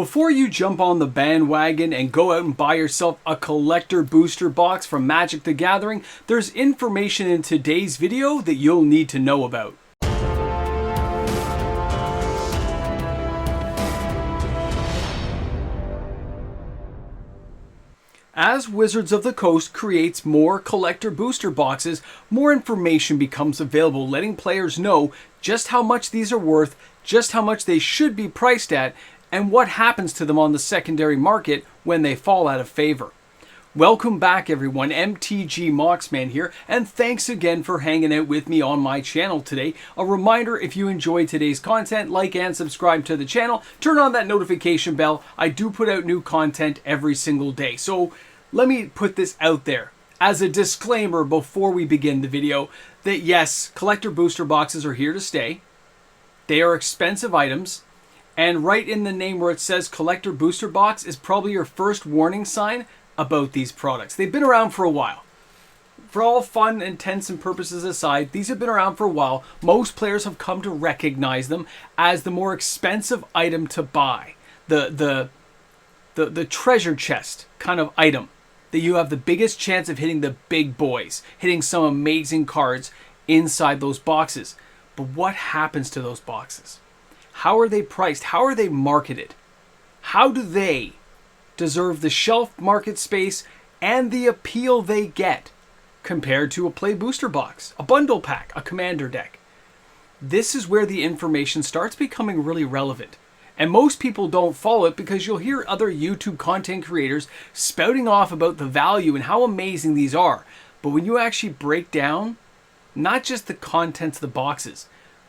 Before you jump on the bandwagon and go out and buy yourself a collector booster box from Magic the Gathering, there's information in today's video that you'll need to know about. As Wizards of the Coast creates more collector booster boxes, more information becomes available, letting players know just how much these are worth, just how much they should be priced at, and what happens to them on the secondary market when they fall out of favor. Welcome back everyone, MTG Moxman here, and thanks again for hanging out with me on my channel today. A reminder, if you enjoyed today's content, like and subscribe to the channel, turn on that notification bell. I do put out new content every single day. So let me put this out there as a disclaimer before we begin the video, that yes, collector booster boxes are here to stay. They are expensive items. And right in the name where it says collector booster box is probably your first warning sign about these products. They've been around for a while. For all fun, intents, and purposes aside, these have been around for a while. Most players have come to recognize them as the more expensive item to buy. The treasure chest kind of item that you have the biggest chance of hitting the big boys, hitting some amazing cards inside those boxes. But what happens to those boxes? How are they priced? How are they marketed? How do they deserve the shelf market space and the appeal they get compared to a play booster box, a bundle pack, a commander deck? This is where the information starts becoming really relevant. And most people don't follow it because you'll hear other YouTube content creators spouting off about the value and how amazing these are. But when you actually break down not just the contents of the boxes,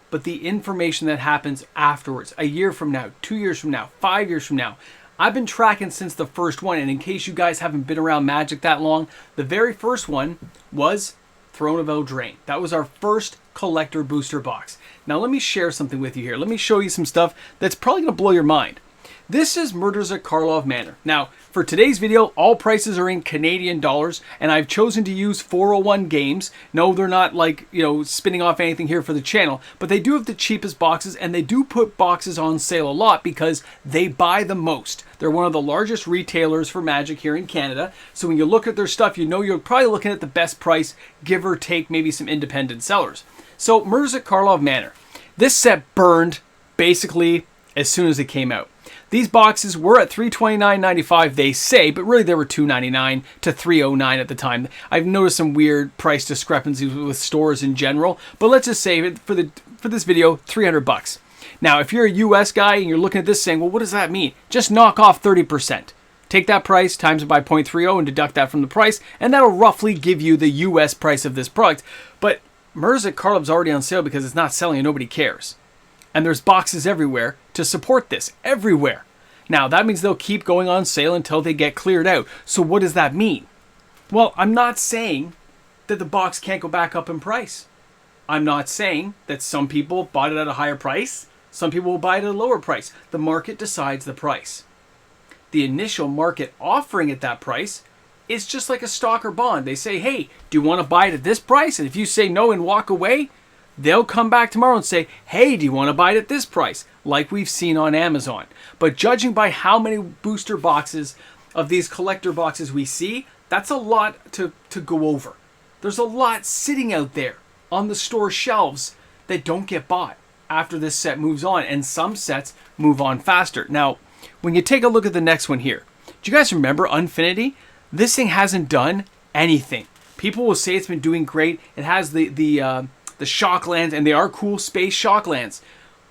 but the information that happens afterwards, a year from now, 2 years from now, 5 years from now. I've been tracking since the first one, and in case you guys haven't been around Magic that long, the very first one was Throne of Eldraine. That was our first collector booster box. Now let me share something with you here. Let me show you some stuff that's probably going to blow your mind. This is Murders at Karlov Manor. Now, for today's video, all prices are in Canadian dollars, and I've chosen to use 401 games. No, they're not like, spinning off anything here for the channel, but they do have the cheapest boxes, and they do put boxes on sale a lot because they buy the most. They're one of the largest retailers for Magic here in Canada, so when you look at their stuff, you know you're probably looking at the best price, give or take maybe some independent sellers. So, Murders at Karlov Manor. This set burned basically as soon as it came out. These boxes were at $329.95, they say, but really they were $299 to $309 at the time. I've noticed some weird price discrepancies with stores in general, but let's just say for this video, $300. Now, if you're a US guy and you're looking at this saying, well, what does that mean? Just knock off 30%. Take that price, times it by 0.30 and deduct that from the price, and that'll roughly give you the US price of this product. But Murders at Karlov's already on sale because it's not selling and nobody cares. And there's boxes everywhere to support this, everywhere. Now, that means they'll keep going on sale until they get cleared out. So what does that mean? Well, I'm not saying that the box can't go back up in price. I'm not saying that some people bought it at a higher price. Some people will buy it at a lower price. The market decides the price. The initial market offering at that price is just like a stock or bond. They say, hey, do you want to buy it at this price? And if you say no and walk away, they'll come back tomorrow and say, hey, do you want to buy it at this price? Like we've seen on Amazon. But judging by how many booster boxes of these collector boxes we see, that's a lot to go over. There's a lot sitting out there on the store shelves that don't get bought after this set moves on. And some sets move on faster. Now, when you take a look at the next one here, do you guys remember Unfinity? This thing hasn't done anything. People will say it's been doing great. It has the Shocklands, and they are cool space Shocklands.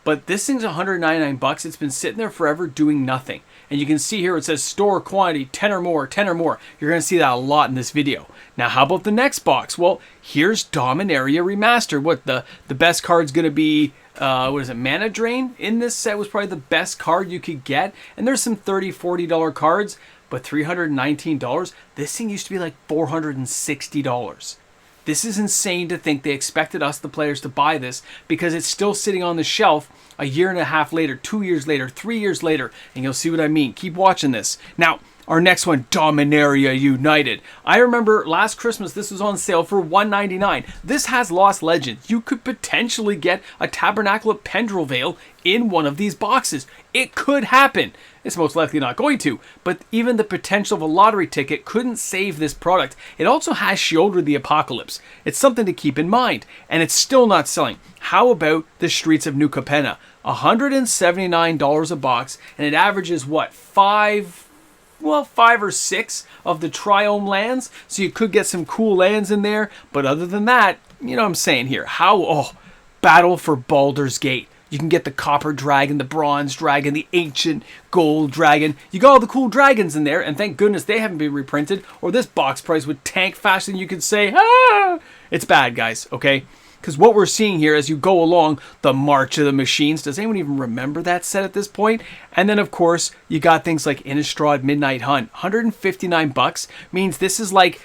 But this thing's $199. It's been sitting there forever doing nothing. And you can see here it says store quantity 10 or more, 10 or more. You're going to see that a lot in this video. Now, how about the next box? Well, here's Dominaria Remastered. What, the best card's going to be, Mana Drain? In this set was probably the best card you could get. And there's some $30, $40 cards, but $319. This thing used to be like $460. This is insane to think they expected us, the players, to buy this because it's still sitting on the shelf a year and a half later, 2 years later, 3 years later, and you'll see what I mean. Keep watching this. Now, Our next one, Dominaria United. I remember last Christmas this was on sale for $1.99. This has Lost Legends. You could potentially get a Tabernacle of Pendrell in one of these boxes. It could happen. It's most likely not going to, but even the potential of a lottery ticket couldn't save this product. It also has Sheoldred the Apocalypse. It's something to keep in mind, and it's still not selling. How about the Streets of New Capenna? $179 a box, and it averages what, five or six of the Triome lands, so you could get some cool lands in there, but other than that, you know what I'm saying here. Battle for Baldur's Gate. You can get the Copper Dragon, the Bronze Dragon, the Ancient Gold Dragon. You got all the cool dragons in there, and thank goodness they haven't been reprinted, or this box price would tank faster than you could say, ah! It's bad, guys, okay? Because what we're seeing here as you go along, the March of the Machines, does anyone even remember that set at this point? And then, of course, you got things like Innistrad Midnight Hunt. $159 means this is like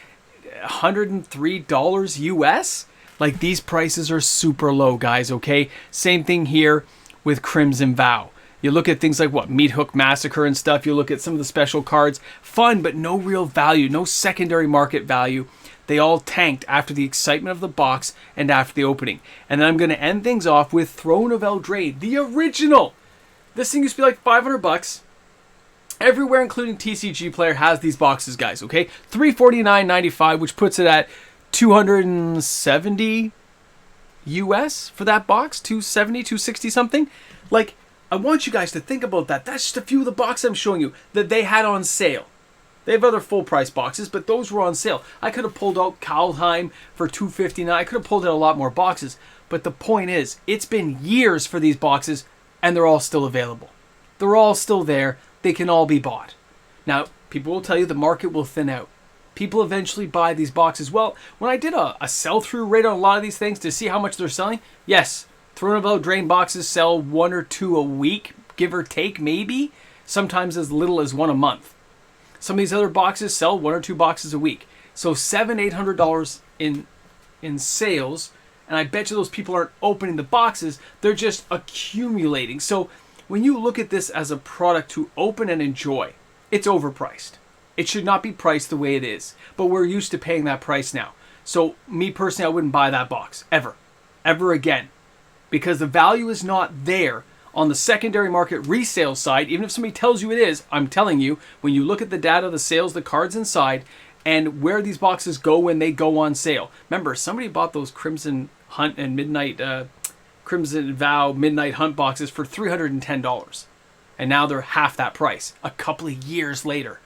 $103 US. Like, these prices are super low, guys, okay? Same thing here with Crimson Vow. You look at things like, Meathook Massacre and stuff. You look at some of the special cards. Fun, but no real value. No secondary market value. They all tanked after the excitement of the box and after the opening. And then I'm going to end things off with Throne of Eldraine, the original. This thing used to be like $500. Everywhere, including TCG Player, has these boxes, guys, okay? $349.95, which puts it at $270 US for that box. 270, 260 something. Like, I want you guys to think about that. That's just a few of the boxes I'm showing you that they had on sale. They have other full price boxes, but those were on sale. I could have pulled out Kaldheim for $259. I could have pulled out a lot more boxes. But the point is, it's been years for these boxes, and they're all still available. They're all still there. They can all be bought. Now, people will tell you the market will thin out. People eventually buy these boxes. Well, when I did a sell-through rate on a lot of these things to see how much they're selling, yes, Throne of Eldraine boxes sell 1 or 2 a week, give or take, maybe. Sometimes as little as 1 a month. Some of these other boxes sell 1 or 2 boxes a week. So $700-800 in sales, and I bet you those people aren't opening the boxes. They're just accumulating. So when you look at this as a product to open and enjoy, it's overpriced. It should not be priced the way it is, but we're used to paying that price now. So me personally, I wouldn't buy that box ever again, because the value is not there on the secondary market resale side. Even if somebody tells you it is, I'm telling you, when you look at the data, the sales, the cards inside, and where these boxes go when they go on sale. Remember, somebody bought those Crimson Hunt and Crimson Vow Midnight Hunt boxes for $310, and now they're half that price. A couple of years later.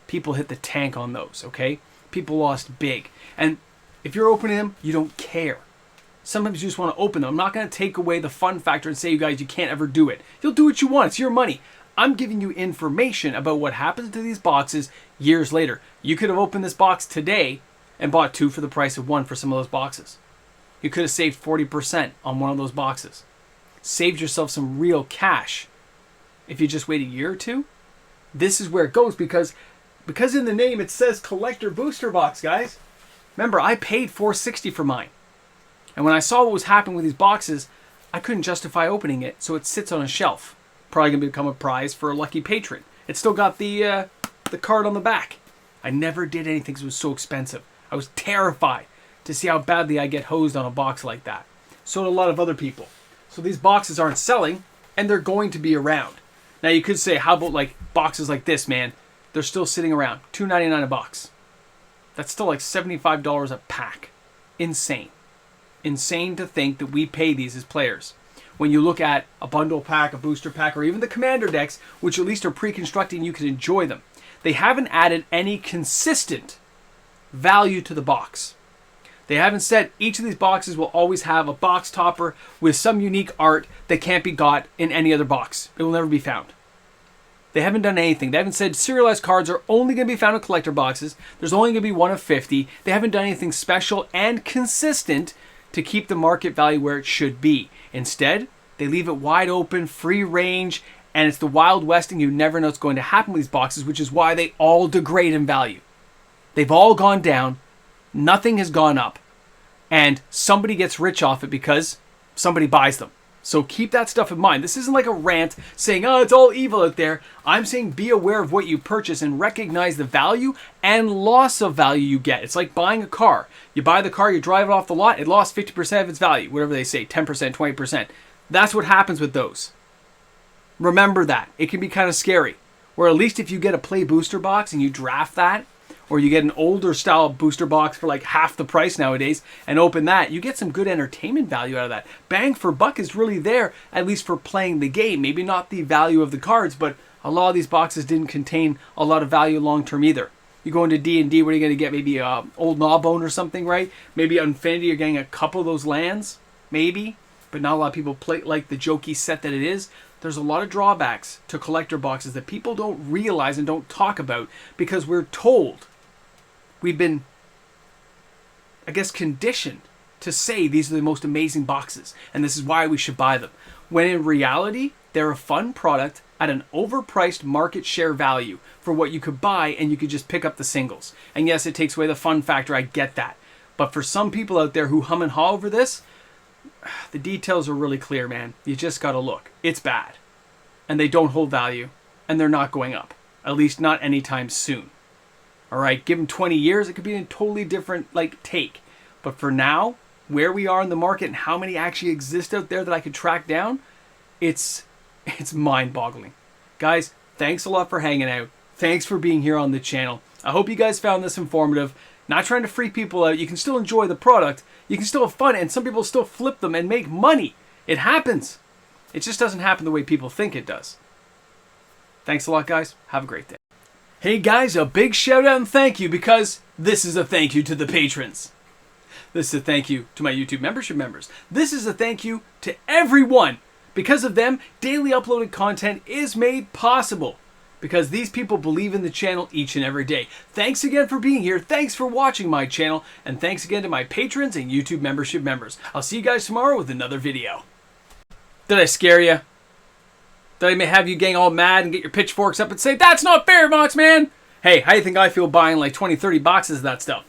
People hit the tank on those, okay? People lost big. And if you're opening them, you don't care. Sometimes you just want to open them. I'm not going to take away the fun factor and say, you guys, you can't ever do it. You'll do what you want. It's your money. I'm giving you information about what happens to these boxes years later. You could have opened this box today and bought 2 for the price of 1 for some of those boxes. You could have saved 40% on one of those boxes. Saved yourself some real cash. If you just wait a year or two, this is where it goes, because in the name it says collector booster box, guys. Remember, I paid $460 for mine. And when I saw what was happening with these boxes, I couldn't justify opening it, so it sits on a shelf. Probably going to become a prize for a lucky patron. It's still got the card on the back. I never did anything because it was so expensive. I was terrified to see how badly I get hosed on a box like that. So did a lot of other people. So these boxes aren't selling, and they're going to be around. Now you could say, how about like boxes like this, man? They're still sitting around. $2.99 a box. That's still like $75 a pack. Insane. Insane to think that we pay these as players. When you look at a bundle pack, a booster pack, or even the commander decks, which at least are pre-constructed and you can enjoy them, they haven't added any consistent value to the box. They haven't said each of these boxes will always have a box topper with some unique art that can't be got in any other box. It will never be found. They haven't done anything. They haven't said serialized cards are only going to be found in collector boxes. There's only going to be 1 of 50. They haven't done anything special and consistent to keep the market value where it should be. Instead, they leave it wide open, free range, and it's the Wild West, and you never know what's going to happen with these boxes, which is why they all degrade in value. They've all gone down. Nothing has gone up. And somebody gets rich off it because somebody buys them. So keep that stuff in mind. This isn't like a rant saying, oh, it's all evil out there. I'm saying be aware of what you purchase and recognize the value and loss of value you get. It's like buying a car. You buy the car, you drive it off the lot, it lost 50% of its value, whatever they say, 10%, 20%. That's what happens with those. Remember that. It can be kind of scary. Or at least if you get a Play booster box and you draft that, or you get an older style booster box for like half the price nowadays and open that, you get some good entertainment value out of that. Bang for buck is really there, at least for playing the game. Maybe not the value of the cards, but a lot of these boxes didn't contain a lot of value long term either. You go into D&D, what are you going to get? Maybe a old Gnawbone or something, right? Maybe Infinity, you're getting a couple of those lands, maybe. But not a lot of people play like the jokey set that it is. There's a lot of drawbacks to collector boxes that people don't realize and don't talk about because we're told. We've been, I guess, conditioned to say these are the most amazing boxes and this is why we should buy them. When in reality, they're a fun product at an overpriced market share value for what you could buy and you could just pick up the singles. And yes, it takes away the fun factor. I get that. But for some people out there who hum and haw over this, the details are really clear, man. You just got to look. It's bad. And they don't hold value and they're not going up. At least not anytime soon. All right, give them 20 years, it could be a totally different take. But for now, where we are in the market and how many actually exist out there that I could track down, it's mind-boggling. Guys, thanks a lot for hanging out. Thanks for being here on the channel. I hope you guys found this informative. Not trying to freak people out. You can still enjoy the product. You can still have fun, and some people still flip them and make money. It happens. It just doesn't happen the way people think it does. Thanks a lot, guys. Have a great day. Hey guys, a big shout out and thank you because this is a thank you to the patrons. This is a thank you to my YouTube membership members. This is a thank you to everyone. Because of them, daily uploaded content is made possible. Because these people believe in the channel each and every day. Thanks again for being here. Thanks for watching my channel. And thanks again to my patrons and YouTube membership members. I'll see you guys tomorrow with another video. Did I scare you? Did I may have you getting all mad and get your pitchforks up and say, that's not fair, Moxman? Hey, how do you think I feel buying like 20, 30 boxes of that stuff?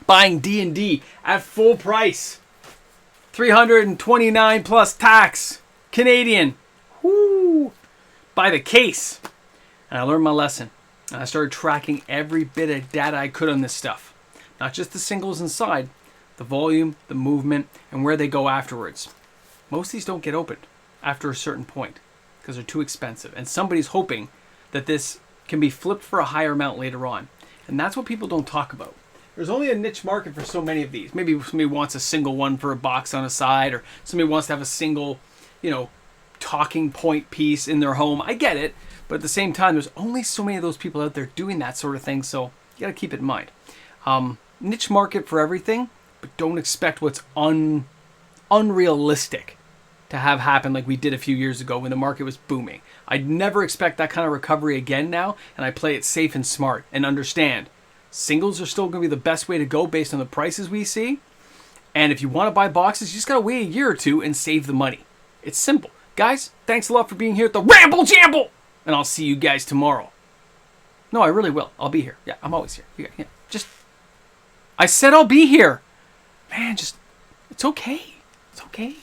Buying D&D at full price. $329 plus tax. Canadian. Woo! By the case. And I learned my lesson. And I started tracking every bit of data I could on this stuff. Not just the singles inside, the volume, the movement, and where they go afterwards. Most of these don't get opened after a certain point because they're too expensive. And somebody's hoping that this can be flipped for a higher amount later on. And that's what people don't talk about. There's only a niche market for so many of these. Maybe somebody wants a single one for a box on a side, or somebody wants to have a single, talking point piece in their home. I get it. But at the same time, there's only so many of those people out there doing that sort of thing. So you got to keep it in mind. Niche market for everything, but don't expect what's unrealistic to have happen like we did a few years ago when the market was booming. I'd never expect that kind of recovery again now, and I play it safe and smart and understand singles are still going to be the best way to go based on the prices we see. And if you want to buy boxes, you just got to wait a year or two and save the money. It's simple. Guys, thanks a lot for being here at the Ramble Jamble, and I'll see you guys tomorrow. No, I really will. I'll be here. Yeah, I'm always here. I said I'll be here. Man, it's okay. It's okay.